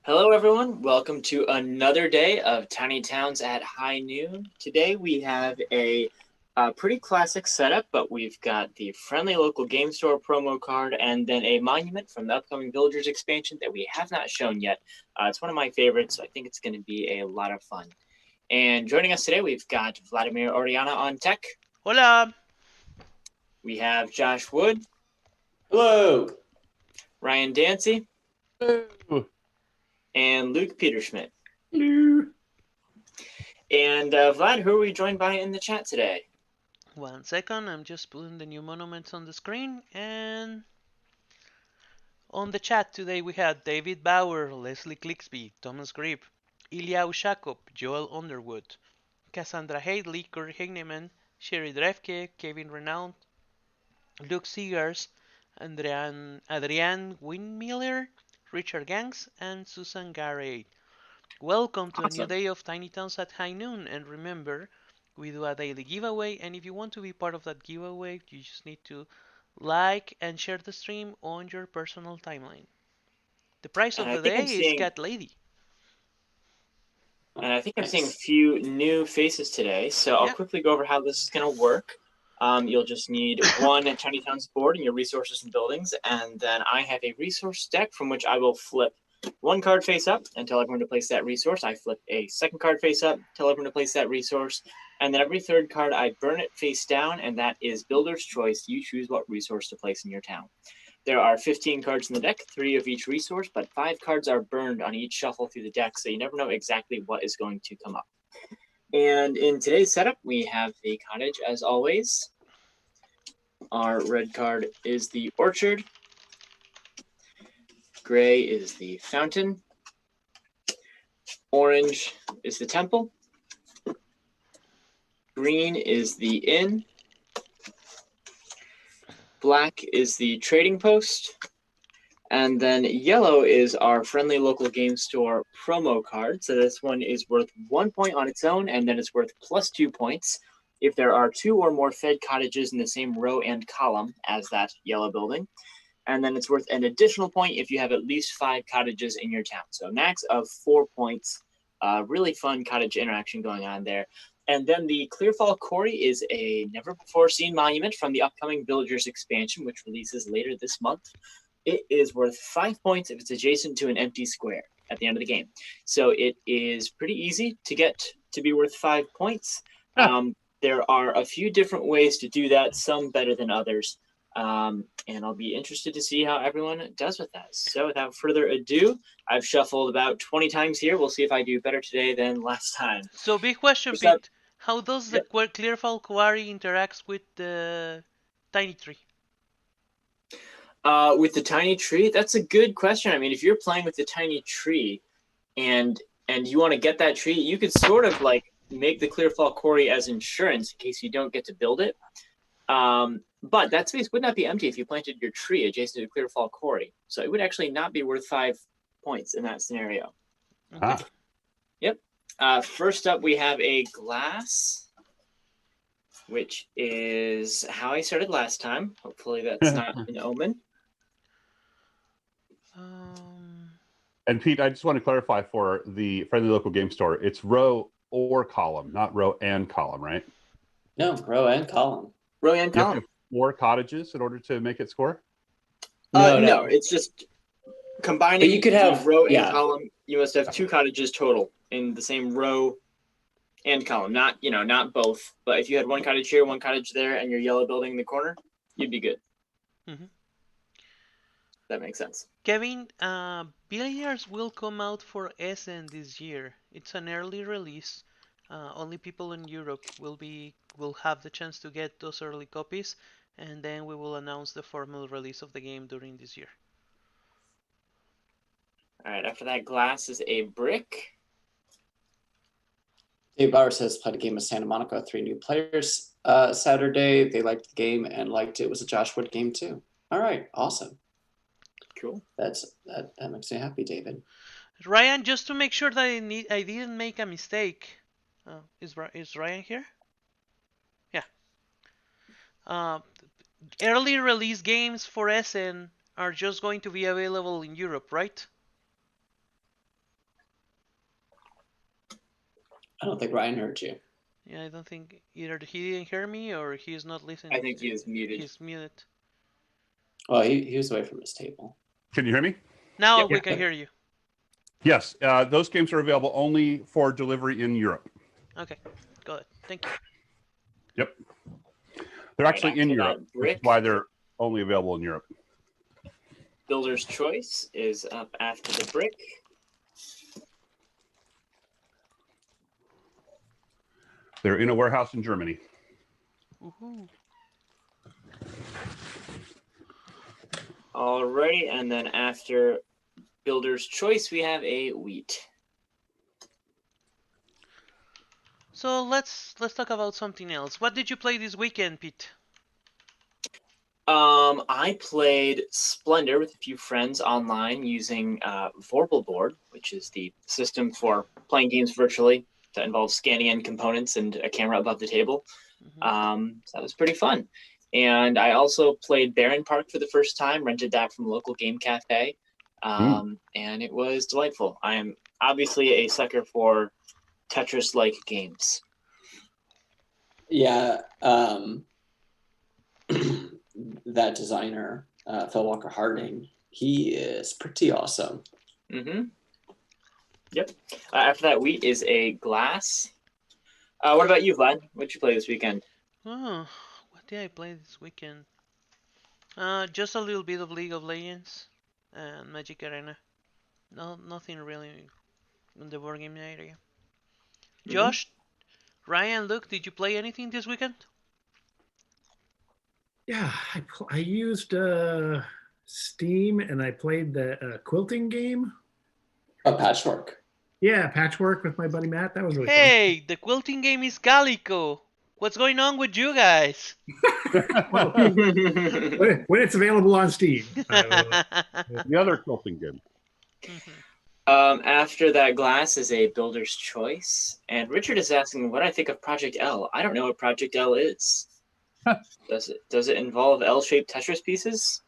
Hello, everyone. Welcome to another day of Tiny Towns at High Noon. Today we have a pretty classic setup, but we've got the friendly local game store promo card and then a monument from the upcoming Villagers expansion that we have not shown yet. It's one of my favorites, so I think it's going to be a lot of fun. And joining us today, we've got Vladimir Oriana on tech. Hola! We have Josh Wood, Hello. Ryan Dancy, Hello. and Luke Peterschmidt. Hello. And Vlad, who are we joined by in the chat today? 1 second, I'm just putting the new monuments on the screen. And on the chat today we had David Bauer, Leslie Clixby, Thomas Grip, Ilya Ushakov, Joel Underwood, Cassandra Hadley, Corey Higneman, Sherry Drefke, Kevin Renaud, Luke Seegers, Adrian Windmiller, Richard Gangs, and Susan Garrett. Welcome to a new day of Tiny Towns at High Noon, and remember, we do a daily giveaway, and if you want to be part of that giveaway, you just need to like and share the stream on your personal timeline. The prize And of I the think I'm day is seeing Cat Lady. And I think I'm seeing a few new faces today, so I'll quickly go over how this is going to work. You'll just need one Tiny Towns board and your resources and buildings, and then I have a resource deck from which I will flip one card face up and tell everyone to place that resource. I flip a second card face up, tell everyone to place that resource, and then every third card I burn it face down, and that is Builder's Choice. You choose what resource to place in your town. There are 15 cards in the deck, 3 of each resource, but 5 cards are burned on each shuffle through the deck, so you never know exactly what is going to come up. And in today's setup, we have the cottage as always. Our red card is the orchard. Gray is the fountain. Orange is the temple. Green is the inn. Black is the trading post. And then yellow is our friendly local game store promo card. So this one is worth 1 point on its own, and then it's worth plus 2 points if there are 2 or more fed cottages in the same row and column as that yellow building. And then it's worth an additional point if you have at least 5 cottages in your town. So max of 4 points. Really fun cottage interaction going on there. And then the Clearfall Quarry is a never-before-seen monument from the upcoming Villagers expansion, which releases later this month. It is worth 5 points if it's adjacent to an empty square at the end of the game. So it is pretty easy to get to be worth 5 points. There are a few different ways to do that, some better than others. And I'll be interested to see how everyone does with that. So without further ado, I've shuffled about 20 times here. We'll see if I do better today than last time. So big question, Pete. How does the Clearfall Quarry interacts with the Tiny Tree? With the tiny tree, that's a good question. I mean, if you're playing with the tiny tree and you want to get that tree, you could sort of like make the Clearfall Quarry as insurance in case you don't get to build it. But that space would not be empty if you planted your tree adjacent to Clearfall Quarry. So it would actually not be worth 5 points in that scenario. Okay. Yep. First up, we have a glass, which is how I started last time. Hopefully that's not an omen. And Pete, I just want to clarify for the friendly local game store, it's row or column, not row and column, right? No, row and column. Row and column. You have to have 4 cottages in order to make it score? No, it's just combining. But you could have row and column. You must have 2 cottages total in the same row and column. Not both. But if you had 1 cottage here, 1 cottage there, and your yellow building in the corner, you'd be good. Mm-hmm. That makes sense. Kevin, Billiards will come out for Essen this year. It's an early release. Only people in Europe will have the chance to get those early copies, and then we will announce the formal release of the game during this year. All right. After that, glass is a brick. Dave Bauer says played a game of Santa Monica, 3 new players Saturday. They liked the game and liked it was a Josh Wood game too. All right, awesome. Cool. That makes me happy, David. Ryan, just to make sure that I didn't make a mistake. Is Ryan here? Yeah. Early release games for Essen are just going to be available in Europe, right? I don't think Ryan heard you. Yeah, I don't think either he didn't hear me or he's not listening. I think he is muted. He's muted. Well, he was away from his table. Can you hear me? Now Yep. we can hear you. Yes. Those games are available only for delivery in Europe. Okay, go ahead. Thank you. Yep. They're actually in after Europe, that, which is why they're only available in Europe. Builder's Choice is up after the brick. They're in a warehouse in Germany. Woohoo. Alrighty, and then after Builder's Choice, we have a wheat. So let's talk about something else. What did you play this weekend, Pete? I played Splendor with a few friends online using Vorpal Board, which is the system for playing games virtually that involves scanning in components and a camera above the table. So that was pretty fun. And I also played Baron Park for the first time, rented that from a local game cafe, and it was delightful. I am obviously a sucker for Tetris-like games. Yeah, that designer, Phil Walker Harding, he is pretty awesome. Yep. After that wheat is a glass. What about you, Vlad? What'd you play this weekend? Oh, what did I play this weekend? Just a little bit of League of Legends and Magic Arena. No, nothing really in the board game area. Josh, Ryan, Luke, did you play anything this weekend? Yeah, I used Steam and I played the quilting game. A patchwork. Yeah, Patchwork with my buddy Matt. That was really Hey, the quilting game is Calico. What's going on with you guys? fun. When it's available on Steam. The other quilting game. After that glass is a Builder's Choice. And Richard is asking what I think of Project L. I don't know what Project L is. Does it involve L-shaped Tetris pieces?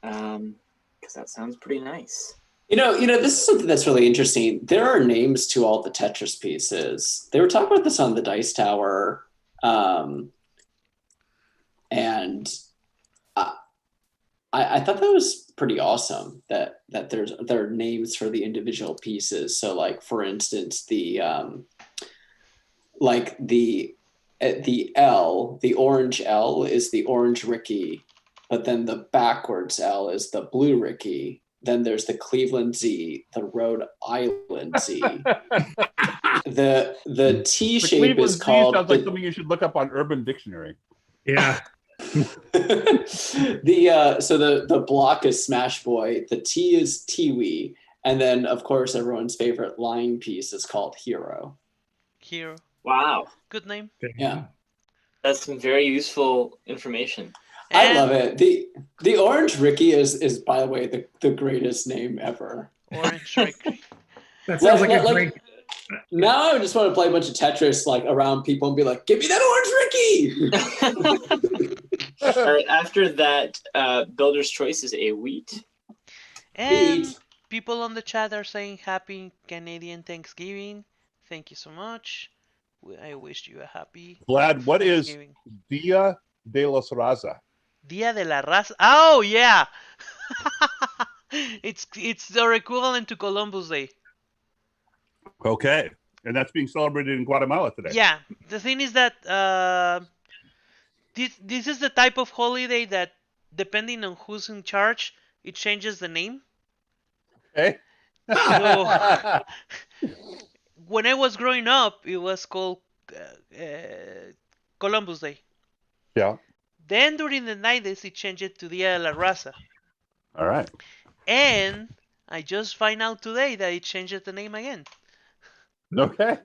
Because that sounds pretty nice. You know, this is something that's really interesting. There are names to all the Tetris pieces. They were talking about this on the Dice Tower, and I thought that was pretty awesome. That there are names for the individual pieces. So, like for instance, the L, the orange L is the orange Ricky, but then the backwards L is the blue Ricky. Then there's the Cleveland Z, the Rhode Island Z. The T shape Cleveland is Z called. Sounds like something you should look up on Urban Dictionary. Yeah. The block is Smash Boy. The T is Tiwi, and then of course everyone's favorite line piece is called Hero. Hero. Wow. Good name. Yeah. That's some very useful information. I love it. The Orange Ricky is by the way the greatest name ever. Orange Ricky. That sounds like a great. Now I just want to play a bunch of Tetris like around people and be like, "Give me that Orange Ricky!" All right, after that, Builder's Choice is a wheat. And people on the chat are saying Happy Canadian Thanksgiving. Thank you so much. I wish you a happy Vlad, what is Thanksgiving. Dia de los Raza? Dia de la Raza. Oh yeah, it's their equivalent to Columbus Day. Okay. And that's being celebrated in Guatemala today. Yeah, the thing is that this is the type of holiday that, depending on who's in charge, it changes the name. Okay. So, when I was growing up, it was called Columbus Day. Yeah. Then during the 90s, it changed to Dia de la Raza. All right. And I just find out today that it changed the name again. Okay.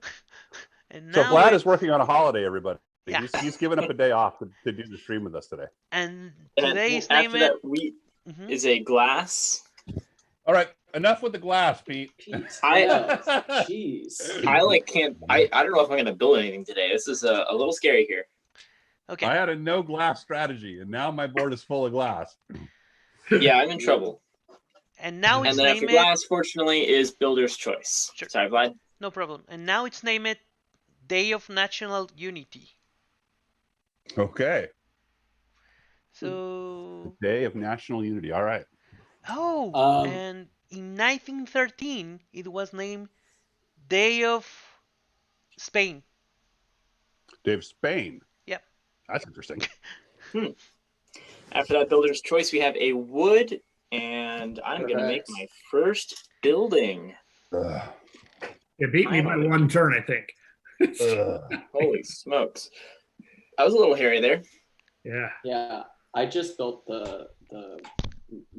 And So now Vlad is working on a holiday, everybody. Yeah. He's given up a day off to do the stream with us today. And And today's after name that wheat Mhm. is a glass. All right. Enough with the glass, Pete. Jeez. I can't. I don't know if I'm gonna build anything today. This is a little scary here. Okay. I had a no glass strategy, and now my board is full of glass. Yeah, I'm in trouble. And now And it's then after named glass, fortunately, is Builder's Choice. Sure. Sorry, Vlad. No problem. And now it's named Day of National Unity. Okay. So, Day of National Unity. All right. and in 1913, it was named Day of Spain. Day of Spain. Yep. That's interesting. After that builder's choice, we have a wood, and I'm going to make Perfect. my first building. Ugh. It beat me by one turn, I think. Ugh. Holy smokes. I was a little hairy there. Yeah. Yeah, I just built the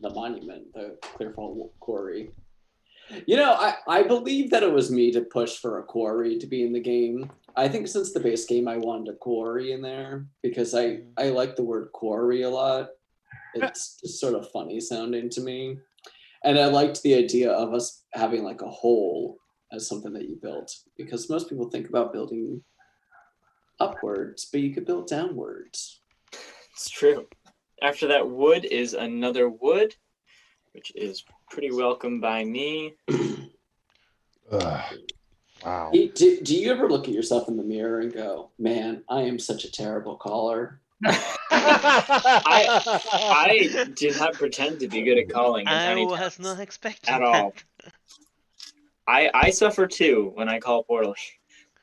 monument, the Clearfall Quarry. You know, I believe that it was me to push for a quarry to be in the game. I think since the base game, I wanted a quarry in there because I like the word quarry a lot. It's just sort of funny sounding to me. And I liked the idea of us having like a hole as something that you built, because most people think about building upwards, but you could build downwards. It's true. After that wood is another wood, which is pretty welcome by me. Ugh. Wow. Hey, do you ever look at yourself in the mirror and go, man, I am such a terrible caller? I did not pretend to be good at calling in I Tiny was Towns not expecting at all. that. I suffer too when I call poorly.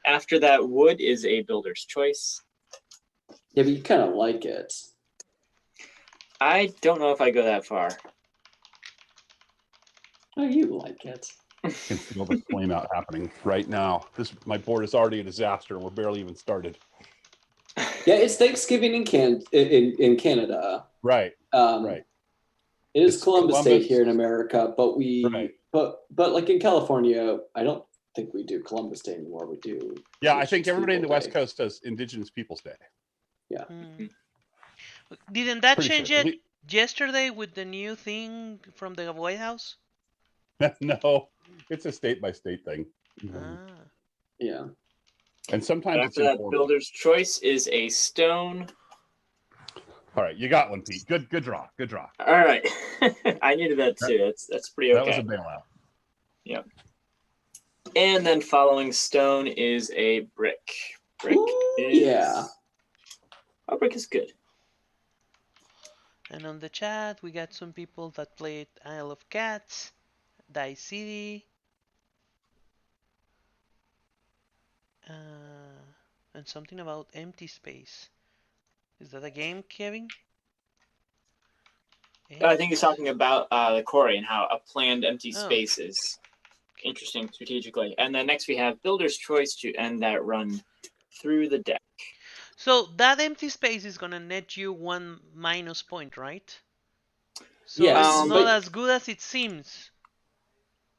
After that wood is a builder's choice. Yeah, but you kind of like it. I don't know if I go that far. Oh, you like it. I can feel the flame out happening right now. My board is already a disaster, and we're barely even started. Yeah, it's Thanksgiving in Canada. Right. Right. It is It's Columbus Day Columbus. here in America, but Right. but like in California, I don't think we do Columbus Day anymore. We do. Yeah, I think Indigenous everybody in the People West Day. Coast does Indigenous Peoples Day. Yeah. Didn't that Pretty change sure. it yesterday with the new thing from the White House? No, it's a state by state thing. Ah. Yeah. And sometimes it's After that informal. builder's choice is a stone. All right, you got one, Pete. Good draw. Good draw. All right. I needed that too. That's pretty okay. That was a bailout. Yep. And then following stone is a brick. Brick is yeah. Oh, brick is good. And on the chat, we got some people that played Isle of Cats, Dice City, and something about Empty Space. Is that a game, Kevin? I think he's talking about the quarry and how a planned empty Oh. space is interesting strategically. And then next we have builder's choice to end that run through the deck. So that empty space is gonna net you 1 minus point, right? So Yes, it's not but- as good as it seems.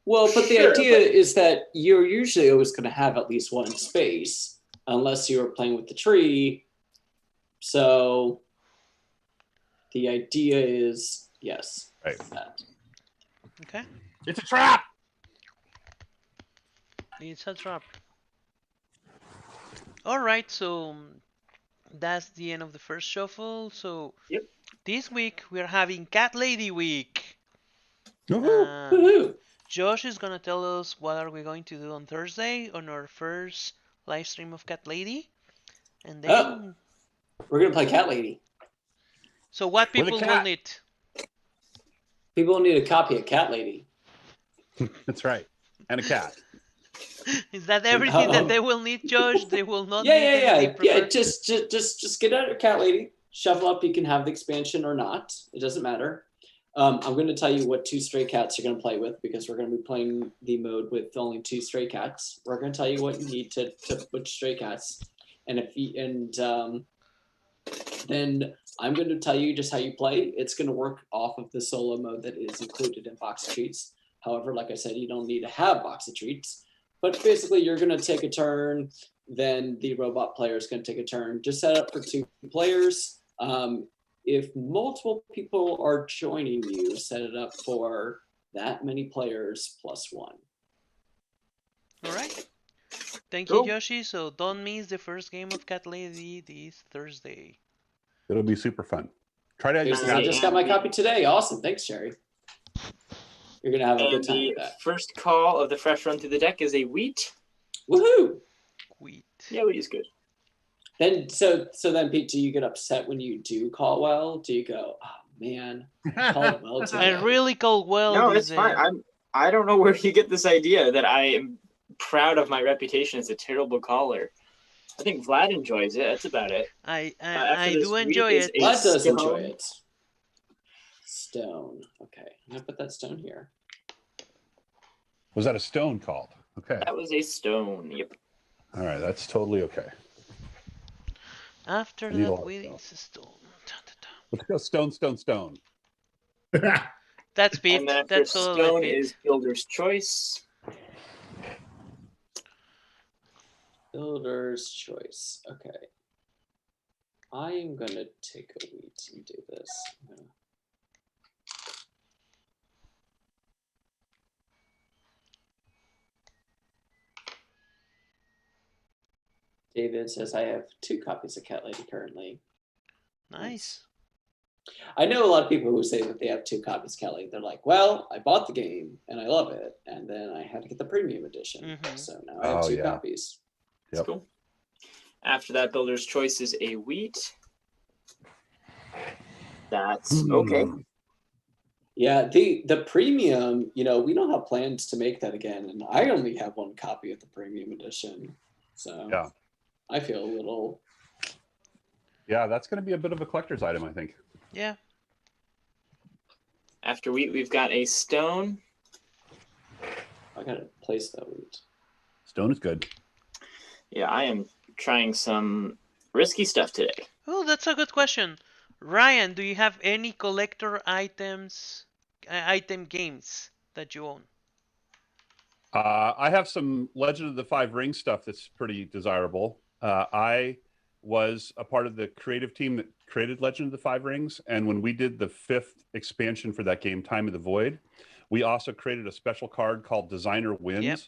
Well, but the Sure, idea but- is that you're usually always going to have at least one space, unless you're playing with the tree. So the idea is, yes, Right. that. Okay, It's a trap. it's a trap. All right, so that's the end of the first shuffle. So Yep. this week we're having Cat Lady Week. Woohoo. Woohoo! Josh is gonna tell us what are we going to do on Thursday on our first live stream of Cat Lady, and then We're going to play Cat Lady. so what With a people will cat. need. People need a copy of Cat Lady. That's right. And a cat. Is that everything that they will need, Josh? They will not need anything Yeah. preferred? Just get out of Cat Lady. Shuffle up. You can have the expansion or not. It doesn't matter. I'm going to tell you what 2 stray cats you're going to play with, because we're going to be playing the mode with only 2 stray cats. We're going to tell you what you need to put stray cats, and then I'm going to tell you just how you play. It's going to work off of the solo mode that is included in Box of Treats. However, like I said, you don't need to have Box of Treats. But basically, you're going to take a turn. Then the robot player is going to take a turn. Just set up for 2 players. If multiple people are joining you, set it up for that many players plus 1. All right. Thank Cool. you, Yoshi. So don't miss the first game of Cat Lady this Thursday. It'll be super fun. Try to Here's- Nice. I just got my copy today. Awesome. Thanks, Jerry. You're going to have a And good time the with that. first call of the fresh run through the deck is a wheat. Woohoo! Wheat. Yeah, wheat is good. Then so then Pete, do you get upset when you do call well? Do you go, oh man, called well I today? really called well. No, this it's fine. day. I don't know where you get this idea that I am proud of my reputation as a terrible caller. I think Vlad enjoys it. That's about it. I After this, do wheat enjoy is it. a Vlad does enjoy stone. it. Stone. Okay, I'm gonna put that stone here. Was that a stone called? Okay. That was a stone. Yep. All right, that's totally okay. After I need a that, lot of wheat stone. is a stone. Dun, dun, dun. Let's go stone, stone, stone. That's Pete. And then after That's totally stone Pete. is builder's choice. Builder's choice. Okay. I am gonna take a wheat and do this. I'm gonna- David says I have 2 copies of Cat Lady currently. Nice. I know a lot of people who say that they have 2 copies of Cat Lady. They're like, well, I bought the game and I love it, and then I had to get the premium edition. Mhm. So now I have Oh, 2 yeah. copies. That's Yep. cool. After that, builder's choice is a wheat. That's okay. Yeah, the premium, we don't have plans to make that again, and I only have 1 copy of the premium edition. So Yeah. I feel a little. Yeah, that's going to be a bit of a collector's item, I think. Yeah. After wheat, we've got a stone. I gotta place that wheat. Stone is good. Yeah, I am trying some risky stuff today. Oh, that's a good question. Ryan, do you have any collector items, item games that you own? I have some Legend of the Five Rings stuff that's pretty desirable. I was a part of the creative team that created Legend of the Five Rings, and when we did the 5th expansion for that game, Time of the Void, we also created a special card called Designer Wins. Yep.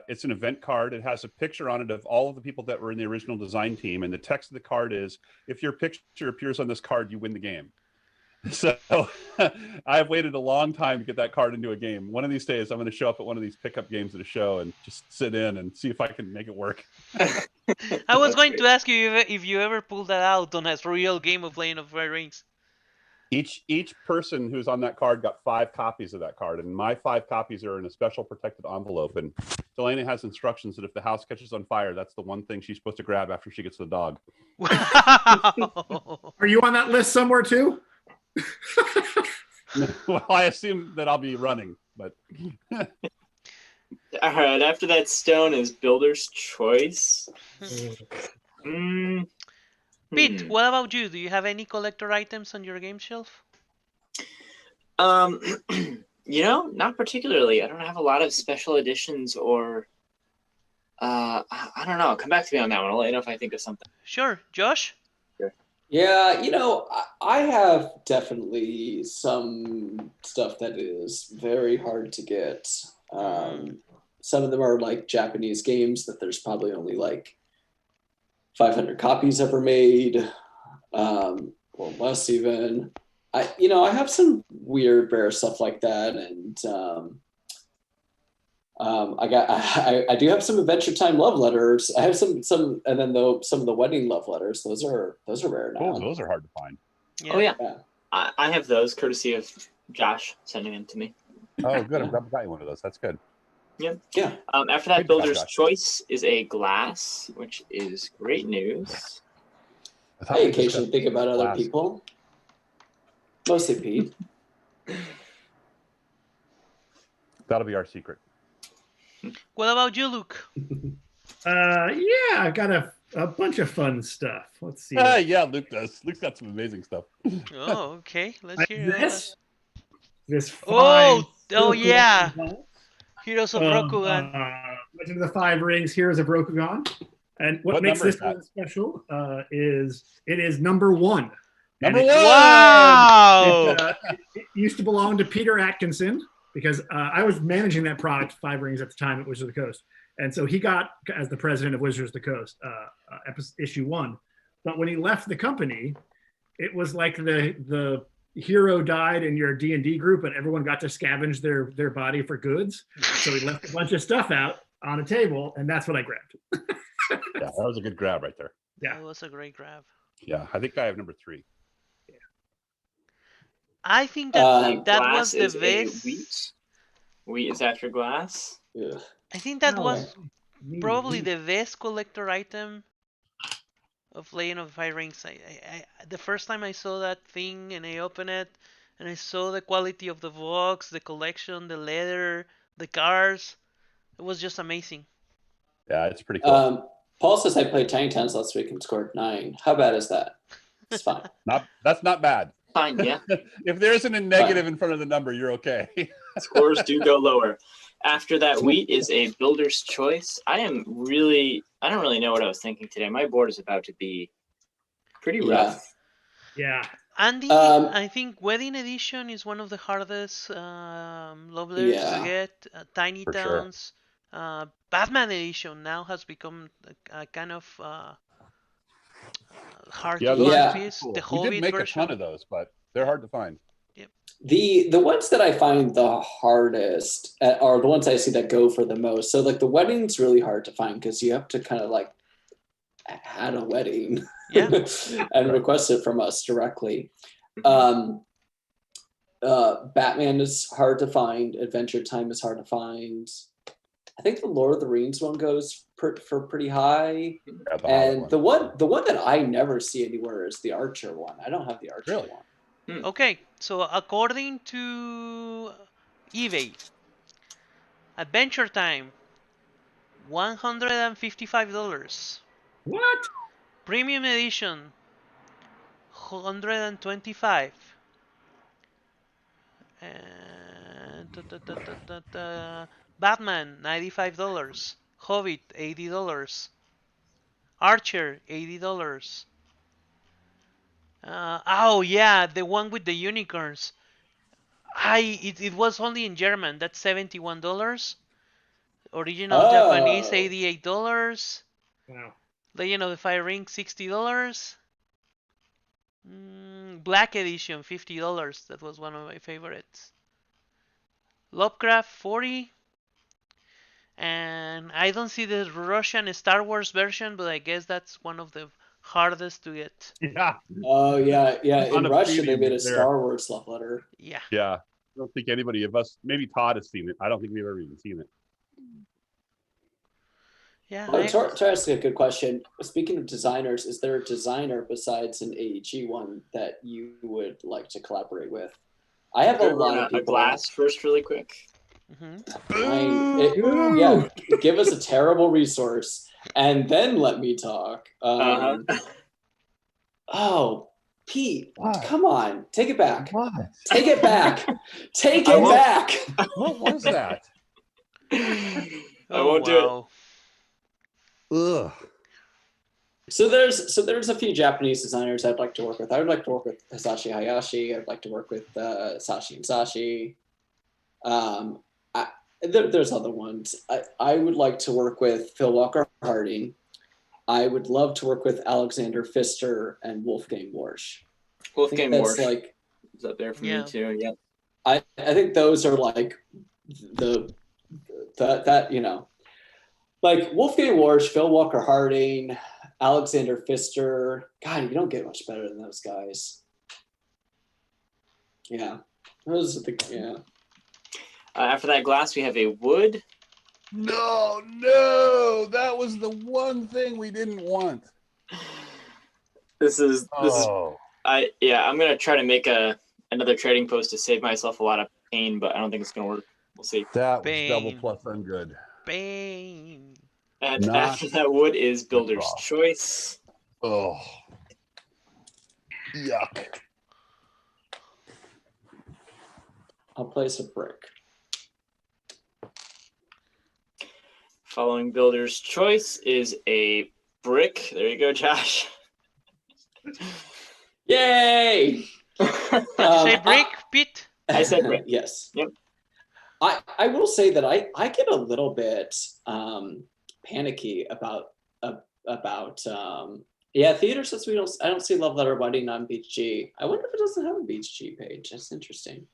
It's an event card. It has a picture on it of all of the people that were in the original design team, and the text of the card is, if your picture appears on this card, you win the game. So I've waited a long time to get that card into a game. One of these days, I'm going to show up at one of these pickup games at a show and just sit in and see if I can make it work. I was going to ask you if you ever pulled that out on a real game of Legend of Five Rings. Each person who's on that card got 5 copies of that card, and my 5 copies are in a special protected envelope. And Delaney has instructions that if the house catches on fire, that's the one thing she's supposed to grab after she gets the dog. Wow. Are you on that list somewhere too? Well, I assume that I'll be running, but All right, after that stone is builder's choice. Pete, what about you? Do you have any collector items on your game shelf? Not particularly. I don't have a lot of special editions or I don't know. Come back to me on that one. I'll let you know if I think of something. Sure. Josh? Yeah, I have definitely some stuff that is very hard to get. Some of them are like Japanese games that there's probably only like 500 copies ever made, or less even. I have some weird rare stuff like that, and I do have some Adventure Time love letters. I have some, and then some of the wedding love letters. Those are rare now. oh, those are hard to find. Oh yeah, Yeah. I have those courtesy of Josh sending them to me. Oh, good. I'm glad I got you one of those. That's good. Yeah. After that, Good job, builder's Josh. choice is a glass, which is great news. I thought I we discussed occasionally think about other glass. people. Mostly Pete. That'll be our secret. What about you, Luke? Yeah, I've got a bunch of fun stuff. Let's see. Yeah, Luke does. Luke's got some amazing stuff. Oh, okay. Let's hear it. This Oh, fine oh, circle yeah. of Heroes of Rokugan. Legend of the Five Rings, Heroes of Rokugan. And what makes number this is that? one special is it is number 1. Number And one! Wow. it used to belong to Peter Atkinson because I was managing that product, Five Rings, at the time at Wizards of the Coast. And so he got, as the president of Wizards of the Coast, issue 1. But when he left the company, it was like the hero died in your D&D group and everyone got to scavenge their body for goods. So he left a bunch of stuff out on a table, and that's what I grabbed. that was a good grab right there. Yeah. That was a great grab. Yeah, I think I have number 3. I think that that was Glass the is a best. wheat. Wheat is after glass. Ugh. I think that No, was Me, probably me. the best collector item of Legend of Five Rings. The first time I saw that thing and I opened it and I saw the quality of the box, the collection, the leather, the cars, it was just amazing. Yeah, it's pretty cool. Paul says I played Tiny Towns last week and scored 9. How bad is that? It's fine. That's not bad. Fine, yeah. If there isn't a negative in front of the number, you're okay. Scores do go lower. After that, wheat is a builder's choice. I don't really know what I was thinking today. My board is about to be pretty rough. Yeah. Andy, I think Wedding Edition is one of the hardest love letters to get. Tiny For sure. Towns. Batman Edition now has become a kind of hard to those find are piece. cool. The We did Hobbit make version. a ton of those, but they're hard to find. The ones that I find the hardest are the ones I see that go for the most. So like the wedding's really hard to find because you have to kind of like add a wedding and request it from us directly. Batman is hard to find. Adventure Time is hard to find. I think the Lord of the Rings one goes for pretty high. Yeah, and the one that I never see anywhere is the Archer one. I don't have the Archer one. Okay, so according to eBay, Adventure Time, $155. What? Premium Edition, $125. And Batman, $95. Hobbit, $80. Archer, $80. Oh yeah, the one with the unicorns. It was only in German. That's $71. Original Japanese, $88. Wow. Legend of the Fire Ring, $60. Black Edition, $50. That was one of my favorites. Lovecraft, $40. And I don't see the Russian Star Wars version, but I guess that's one of the hardest to get. Yeah. Oh yeah. In Russia, they made a there. Star Wars love letter. Yeah. Yeah. I don't think anybody of us, maybe Todd has seen it. I don't think we've ever even seen it. Yeah. To ask a good question, speaking of designers, is there a designer besides an AEG one that you would like to collaborate with? I have a lot of people. A glass first, really quick. Yeah, give us a terrible resource and then let me talk. Oh, Pete, come on, take it back. What? Take it back. Take it back. What was that? I won't do it. Ugh. So there's a few Japanese designers I'd like to work with. I would like to work with Hisashi Hayashi. I'd like to work with Sashi and Sashi. There's other ones. I would like to work with Phil Walker Harding. I would love to work with Alexander Pfister and Wolfgang Warsch. Wolfgang Warsch like is up there for me too. Yeah. I think those are like that you know, like Wolfgang Warsch, Phil Walker Harding, Alexander Pfister. God, you don't get much better than those guys. Yeah, those are the After that glass, we have a wood. No, that was the one thing we didn't want. I'm gonna try to make another trading post to save myself a lot of pain, but I don't think it's gonna work. We'll see. That was double plus ungood. Bang. And after that wood is builder's choice. Oh, yuck. I'll place a brick. Following builder's choice is a brick. There you go, Josh. Yay! Say brick, Pete? I said brick. Yes. Yep. I will say that I get a little bit panicky about Theater says I don't see Love Letter Wedding on Beach G. I wonder if it doesn't have a Beach G page. That's interesting.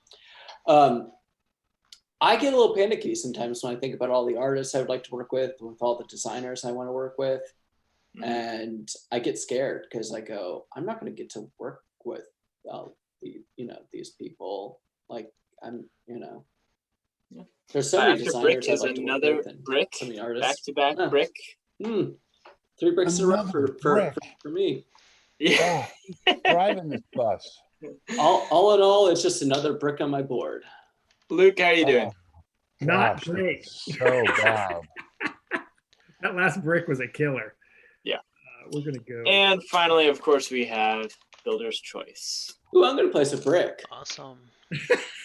I get a little panicky sometimes when I think about all the artists I would like to work with all the designers I want to work with. and I get scared because I go, I'm not going to get to work with these people. Like I'm, Yeah. there's so many After brick designers I'd is like to work another with, and brick. so many Back artists. to back Huh. brick. 3 bricks in a row Another for brick. me. Yeah. Oh, driving this bus. All in all, it's just another brick on my board. Luke, how are you doing? Not Gosh, great. it's so bad. That last brick was a killer. Yeah. We're gonna go. And finally, of course, we have Builder's Choice. Ooh, I'm going to place a brick. Awesome.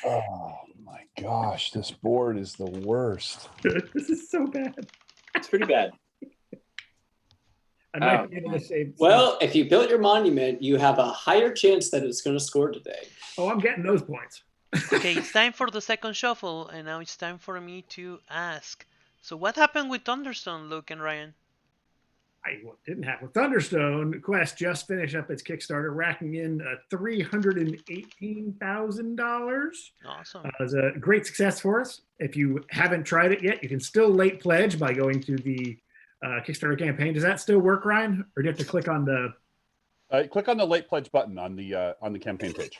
Oh my gosh, this board is the worst. This is so bad. It's pretty bad. I might be able to save. Well, if you built your monument, you have a higher chance that it's going to score today. Oh, I'm getting those points. Okay, it's time for the second shuffle, and now it's time for me to ask. So what happened with Thunderstone, Luke and Ryan? What didn't happen. Thunderstone Quest just finished up its Kickstarter, racking in $318,000. Awesome. It was a great success for us. If you haven't tried it yet, you can still late pledge by going to the Kickstarter campaign. Does that still work, Ryan? Or do you have to click on the... Click on the late pledge button on the campaign page.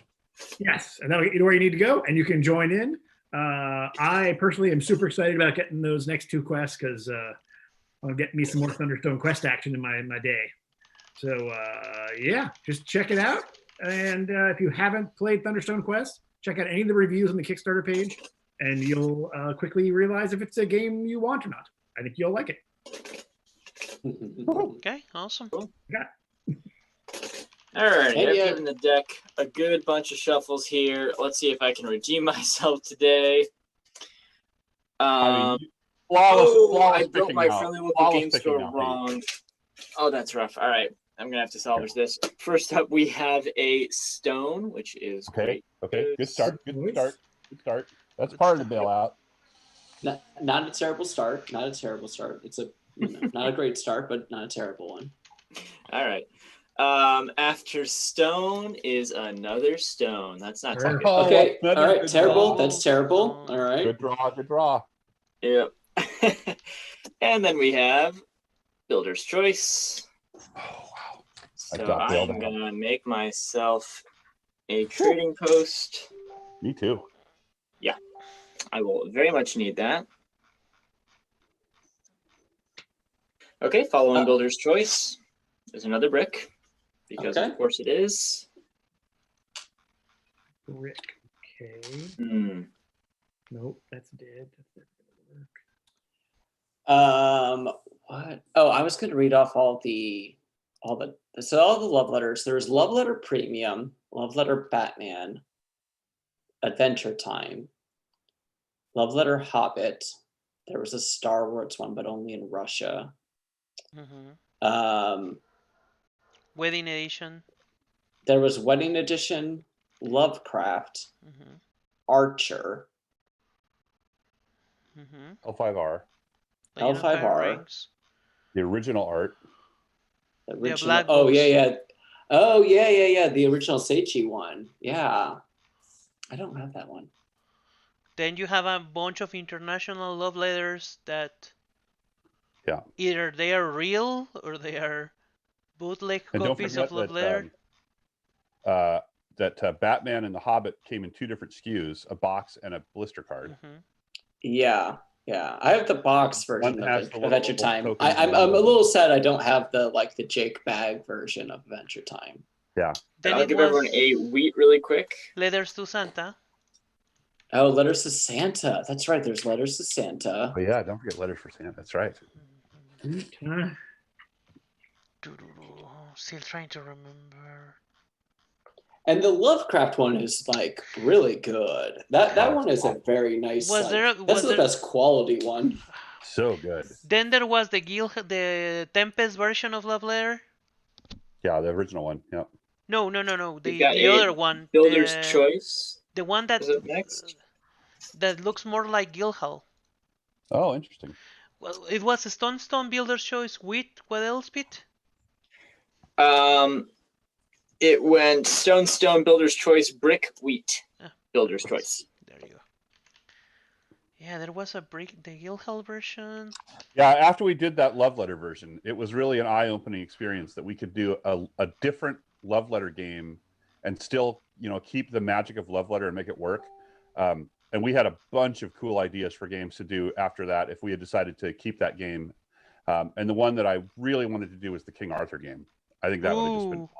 Yes, and that'll get you to where you need to go, and you can join in. I personally am super excited about getting those next 2 quests because I'll get me some more Thunderstone Quest action in my day. So yeah, just check it out. And if you haven't played Thunderstone Quest, check out any of the reviews on the Kickstarter page, and you'll quickly realize if it's a game you want or not. I think you'll like it. Okay, awesome. All right, Hey, I've given the deck a good bunch of shuffles here. Let's see if I can redeem myself today. I mean, flawless I built picking my out. friendly local Flawless game picking store out, wrong. Oh, that's rough. All right, I'm gonna have to salvage this. First up, we have a stone, which is Okay. great. Okay. Good start. Good start. Good start. That's part of the bailout. Not a terrible start. Not a terrible start. It's not a great start, but not a terrible one. All right. After stone is another stone. That's not too good. Oh, Okay. another All right. good Terrible. draw. That's terrible. All right. Good draw. Good draw. Yep. And then we have Builder's Choice. Oh wow. So got bailed I'm out. gonna make myself a trading post. Me too. I will very much need that. Okay, following Builder's Choice is another brick, because Okay. of course it is. Brick. Okay. Nope, that's dead. That's not gonna work. What? Oh, I was going to read off all the love letters. There's Love Letter Premium, Love Letter Batman, Adventure Time, Love Letter Hobbit. There was a Star Wars one, but only in Russia. Mm-hmm. Wedding edition. There was Wedding Edition, Lovecraft, Mm-hmm. Archer, Mm-hmm. L5R. L5R. The original art. the original. Black Oh Books. yeah. Oh yeah. The original Seichi one. Yeah, I don't have that one. Then you have a bunch of international love letters that either they are real or they are bootleg And don't copies of forget love letter. that Batman and the Hobbit came in 2 different SKUs, a box and a blister card. Mm-hmm. Yeah. I have the box version One has of the Adventure little Time. tokens I'm and a little sad I don't have the Jake Bag version of Adventure Time. Then I'll it give was everyone a wheat really quick. Letters to Santa. Oh, Letters to Santa. That's right. There's Letters to Santa. Oh yeah, don't forget Letters for Santa. That's right. Okay. Still trying to remember. And the Lovecraft one is really good. That one is a very nice. Was that's the there- best quality one. So good. Then there was the Tempest version of love letter. Yeah, the original one. Yeah. No. You got The a other one. Builder's the, Choice. The one that Is it next? that looks more like Guildhall. Oh, interesting. Well, it was a Stone Builder's Choice with what else, Pete? It went Stone, Builder's Choice, Brick, Wheat, Ah. Builder's Choice. There you go. Yeah, there was the Guild Hell version. Yeah, after we did that love letter version, it was really an eye-opening experience that we could do a different love letter game and still, keep the magic of love letter and make it work. And we had a bunch of cool ideas for games to do after that if we had decided to keep that game. And the one that I really wanted to do was the King Arthur game. I think that would have just been Ooh, awesome.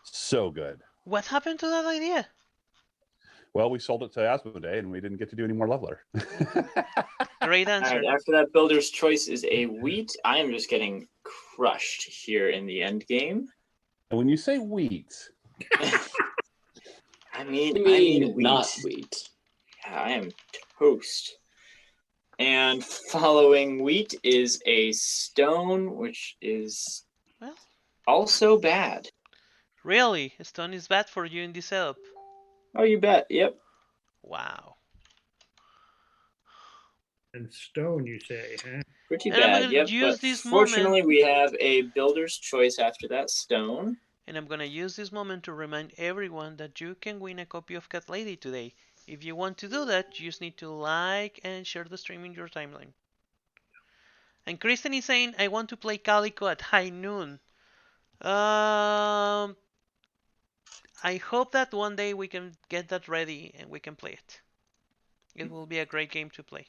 So good. what happened to that idea? Well, we sold it to Asmodee and we didn't get to do any more love letter. Great All answer. right, after that, Builder's Choice is a wheat. I am just getting crushed here in the end game. And when you say wheat, I mean, You mean wheat. not wheat. Yeah, I am toast. And following wheat is a stone, which is Well, also bad. really, stone is bad for you in this setup. Oh, you bet. Yep. Wow. And stone, you say, huh? Pretty And I'm bad. gonna Yep. use But this fortunately, moment. we have a Builder's Choice after that stone. And I'm gonna use this moment to remind everyone that you can win a copy of Cat Lady today. If you want to do that, you just need to like and share the stream in your timeline. And Kristen is saying, I want to play Calico at high noon. I hope that one day we can get that ready and we can play it. It will be a great game to play.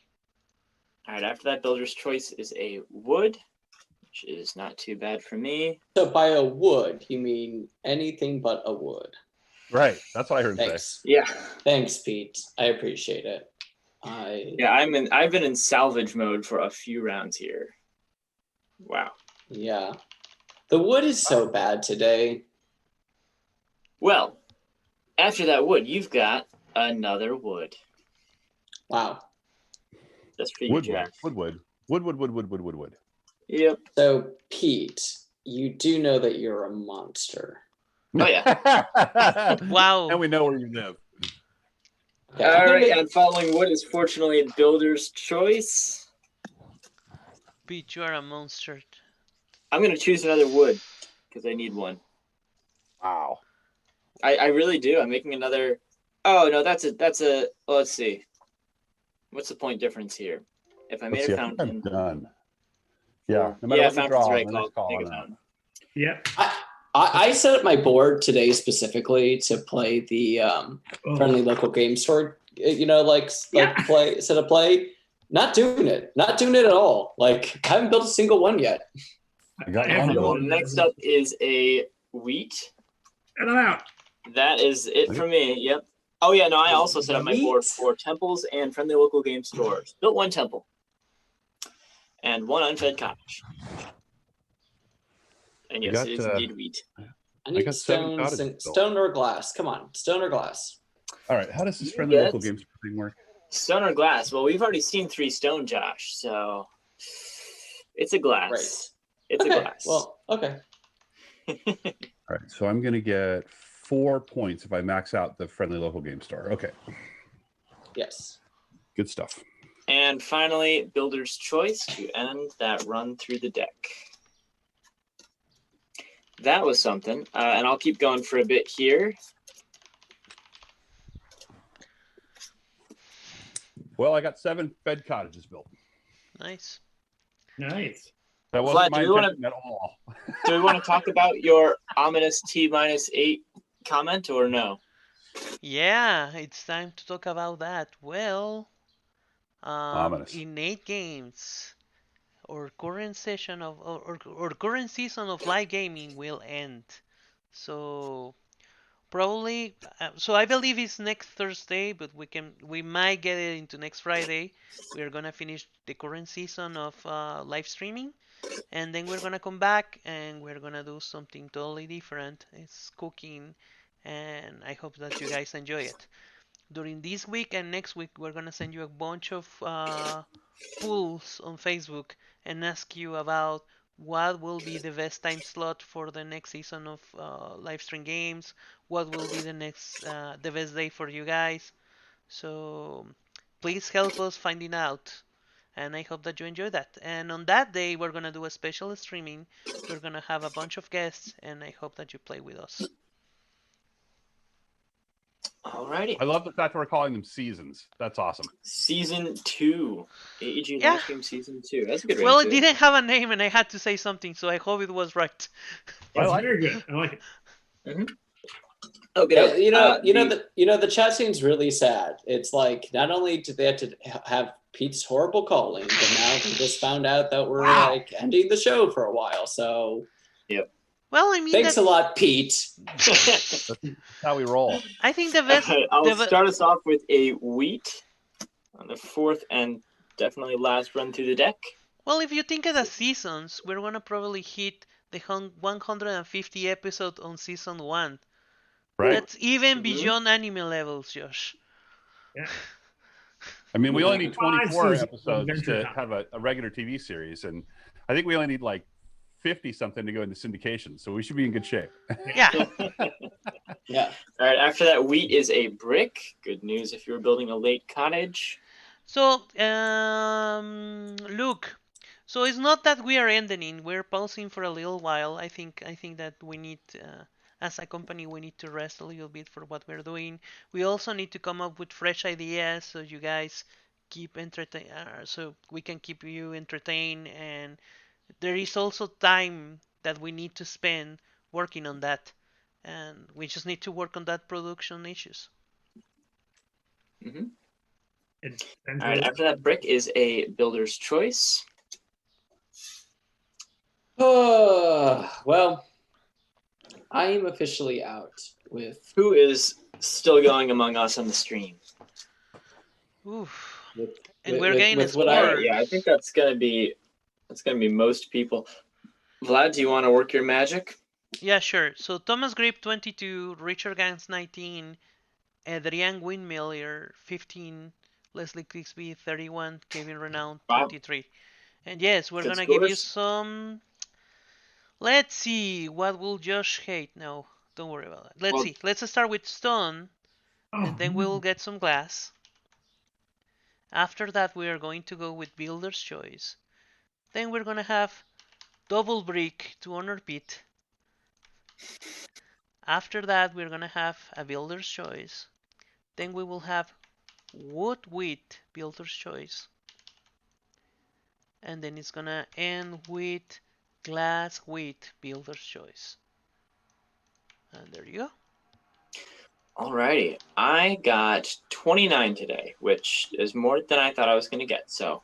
All right. After that, Builder's Choice is a wood, which is not too bad for me. So by a wood, you mean anything but a wood. right? That's what I heard him say. Thanks. Yeah. Thanks, Pete. I appreciate it. Yeah. I've been in salvage mode for a few rounds here. Wow. Yeah. The wood is so bad today. Well, after that wood, you've got another wood. Wow. That's for you, Woodwood, Jack. wood. Yep. So, Pete, you do know that you're a monster. Oh, yeah. Wow. And we know where you live. Okay, All I'm gonna right, make- and following wood is fortunately Builder's Choice. Pete, you are a monster. I'm gonna choose another wood because I need one. Wow. I really do. I'm making another. Oh no, that's a. Well, let's see. What's the point difference here? If I Let's made see. a I think I'm fountain. done. Yeah. No matter Yeah, what you fountain's draw, the right the call. next call Make a on out. fountain. Yep. I set up my board today specifically to play the Oh, friendly local game store. Yeah. Play set up play. Not doing it at all. Like I haven't built a single one yet. I got I have one Well, of one. those. next up is a wheat. And I'm out. That is it for me. Yep. Oh yeah, no, I also set up my board Wheat? for temples and friendly local game stores. Built one temple and one unfed cottage. And yes, got, it is indeed wheat. I need got 7 stones cottages and built. stone or glass. Come on, stone or glass. All right. How does this You friendly get- local game thing work? Stone or glass? Well, we've already seen 3 stone, Josh. So it's a glass. Right. It's Okay. a glass. Well, okay. All right. So I'm going to get 4 points if I max out the friendly local game store. Okay. Yes. Good stuff. And finally, Builder's Choice to end that run through the deck. That was something. And I'll keep going for a bit here. Well, I got 7 fed cottages built. Nice. Nice. That wasn't Vlad, my do we wanna- intention at all. Do we want to talk about your ominous T-8 comment or no? Yeah, it's time to talk about that. Well, Ominous. in 8 games, our current session of or current season of live gaming will end. So probably, so I believe it's next Thursday, but we might get it into next Friday. We're gonna finish the current season of live streaming, and then we're gonna come back and we're gonna do something totally different. It's cooking, and I hope that you guys enjoy it. During this week and next week, we're gonna send you a bunch of polls on Facebook and ask you about what will be the best time slot for the next season of live stream games. What will be the best day for you guys? So please help us finding out. And I hope that you enjoy that. And on that day, we're gonna do a special streaming. We're gonna have a bunch of guests, and I hope that you play with us. Alrighty. I love the fact that we're calling them seasons. That's awesome. Season 2. AEG Yeah. Launch Game Season 2. That's a good Well, ring it to it. didn't have a name, and I had to say something, so I hope it was right. I It's like very good. I like it. Okay. The chat scene's really sad. It's like not only did they have to have Pete's horrible calling, but now we just found out that we're like ending the show for a while. So Well, I mean, thanks a lot, Pete. That's how we roll. I think the best. I'll start us off with a wheat on the fourth and definitely last run through the deck. Well, if you think of the seasons, we're gonna probably hit the 150 episode on season 1. Right. That's even Mhm. beyond anime levels, Josh. Yeah. I mean, we only need 24 seasons of episodes Adventure to Time. have a regular TV series, and I think we only need like 50 something to go into syndication, so we should be in good shape. Yeah. Yeah. All right, after that, wheat is a brick. Good news if you were building a late cottage. So, Luke. So it's not that we are ending. We're pausing for a little while. I think that we need, as a company, we need to rest a little bit for what we're doing. We also need to come up with fresh ideas so you guys keep so we can keep you entertained. And there is also time that we need to spend working on that, and we just need to work on that production issues. Mhm. It's All right, after that, brick is a builder's choice. Well, I am officially out with Who is still going among us on the stream? Oof. with, And with- we're with- getting a with what score. I, Yeah, I think that's gonna be most people. Vlad, do you want to work your magic? Yeah, sure. So Thomas Grip 22, Richard Gans 19, Adrian Windmiller 15, Leslie Clixby 31, Kevin Renown Wow. 23. And yes, we're Good gonna give you scores. some. Let's see, what will Josh hate? No, don't worry about that. Let's Well- see. Let's start with stone, and then we'll get some glass. After that, we are going to go with builder's choice. Then we're gonna have double brick to honor Pete. After that, we're gonna have a builder's choice. Then we will have wood wheat builder's choice. And then it's gonna end with glass wheat builder's choice. And there you go. Alrighty, I got 29 today, which is more than I thought I was going to get. So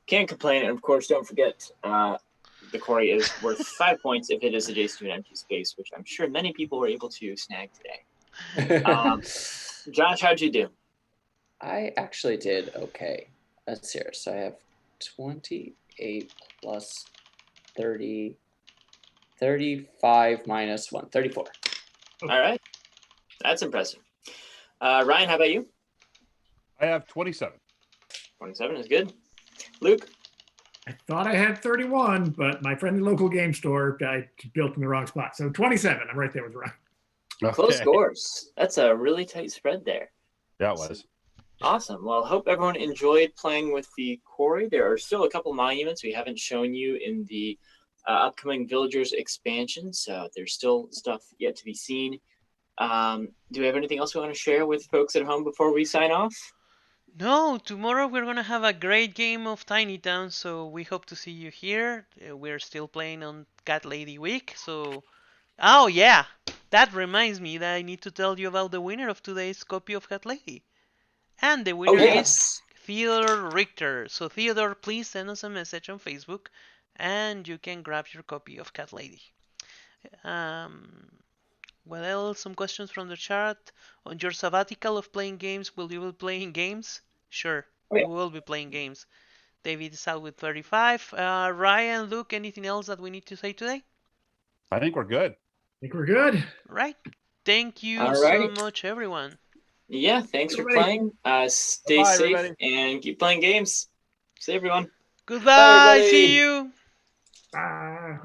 can't complain. And of course, don't forget, the quarry is worth 5 points if it is adjacent to an empty space, which I'm sure many people were able to snag today. Josh, how'd you do? I actually did okay. Let's hear. So I have 28 plus 30, 35 minus 1, 34. All right, that's impressive. Ryan, how about you? I have 27. 27 is good. Luke? I thought I had 31, but my friendly local game store I built in the wrong spot. So 27. I'm right there with Ryan. Close Okay. scores. That's a really tight spread there. Yeah, it was. Awesome. Well, hope everyone enjoyed playing with the quarry. There are still a couple monuments we haven't shown you in the upcoming Villagers expansion, so there's still stuff yet to be seen. Do we have anything else we want to share with folks at home before we sign off? No, tomorrow we're gonna have a great game of Tiny Town, so we hope to see you here. We're still playing on Cat Lady Week, so... Oh yeah! That reminds me that I need to tell you about the winner of today's copy of Cat Lady. And the winner is Theodore Richter. So Theodore, please send us a message on Facebook and you can grab your copy of Cat Lady. What else? Some questions from the chat. On your sabbatical of playing games, will you be playing games? Sure, Oh, yeah. we will be playing games. David is out with 35. Ryan, Luke, anything else that we need to say today? I think we're good. I think we're good. Right. Thank you so Alrighty. much, everyone. Yeah, thanks for Everybody. playing. Stay Bye-bye, safe everybody. and keep playing games. See everyone. Goodbye. everybody. See you. Bye.